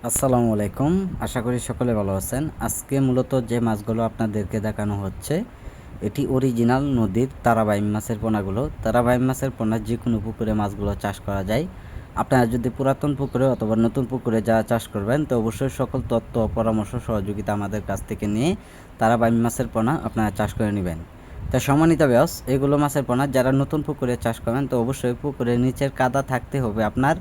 আসসালামু আলাইকুম। আশা করি সকলে ভালো আছেন। আজকে মূলত যে মাছগুলো আপনাদেরকে দেখানো হচ্ছে এটি অরিজিনাল নদীর তারাবাইম মাছের পোনাগুলো। তারাবাইম মাছের পোনা যে কোনো পুকুরে মাছগুলো চাষ করা যায়। আপনারা যদি পুরাতন পুকুরে অথবা নতুন পুকুরে যা চাষ করবেন তো অবশ্যই সকল তথ্য পরামর্শ সহযোগিতা আমাদের কাছ থেকে নিয়ে তারাবাইম মাছের পোনা আপনারা চাষ করে নেবেন। তা সম্মানিত ব্যাস, এগুলো মাছের পোনা যারা নতুন পুকুরে চাষ করবেন তো অবশ্যই পুকুরের নিচের কাদা থাকতে হবে আপনার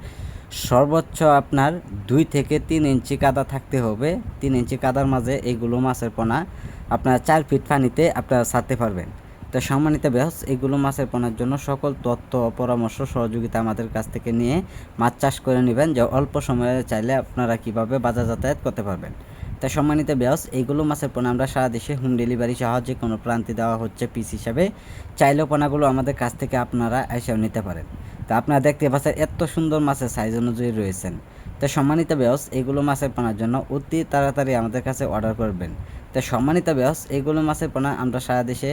সর্বোচ্চ আপনার 2 থেকে 3 ইঞ্চি কাদা থাকতে হবে। 3 ইঞ্চি কাদার মাঝে এইগুলো মাছের পোনা আপনারা 4 ফিট পানিতে আপনারা ছাড়তে পারবেন। তো সম্মানিত ব্যাস, এগুলো মাছের পোনার জন্য সকল তথ্য পরামর্শ সহযোগিতা আমাদের কাছ থেকে নিয়ে মাছ চাষ করে নেবেন, যে অল্প সময়ে চাইলে আপনারা কিভাবে বাজার যাতায়াত করতে পারবেন। তাই সম্মানিত ব্যাস, এইগুলো মাছের পোনা আমরা সারা দেশে হোম ডেলিভারি সহ যে কোনো প্রান্তে দেওয়া হচ্ছে পিস হিসাবে। চাইলেও পোনাগুলো আমাদের কাছ থেকে আপনারা এসেও নিতে পারেন। তো আপনারা দেখতে পাচ্ছেন এত সুন্দর মাছের সাইজ অনুযায়ী রয়েছেন। তো সম্মানিত ব্যাস, এগুলো মাছের পোনার জন্য অতি তাড়াতাড়ি আমাদের কাছে অর্ডার করবেন। তো সম্মানিত ব্যাস, এগুলো মাছের পোনা আমরা সারা দেশে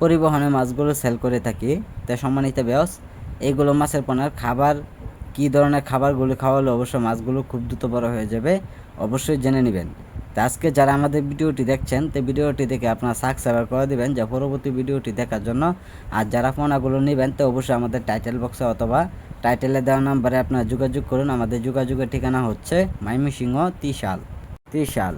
পরিবহনে মাছগুলো সেল করে থাকি। তো সম্মানিত ব্যাস, এইগুলো মাছের পোনার খাবার কী ধরনের খাবারগুলো খাওয়ালে অবশ্যই মাছগুলো খুব দ্রুত বড় হয়ে যাবে অবশ্যই জেনে নেবেন। তো আজকে যারা আমাদের ভিডিওটি দেখছেন তো ভিডিওটি দেখে আপনারা সাবস্ক্রাইব করে দেবেন যে পরবর্তী ভিডিওটি দেখার জন্য। আর যারা পোনাগুলো নেবেন তো অবশ্যই আমাদের টাইটেল বক্সে অথবা টাইটেলে দেওয়া নাম্বারে আপনারা যোগাযোগ করুন। আমাদের যোগাযোগের ঠিকানা হচ্ছে ময়মনসিংহ ত্রিশাল।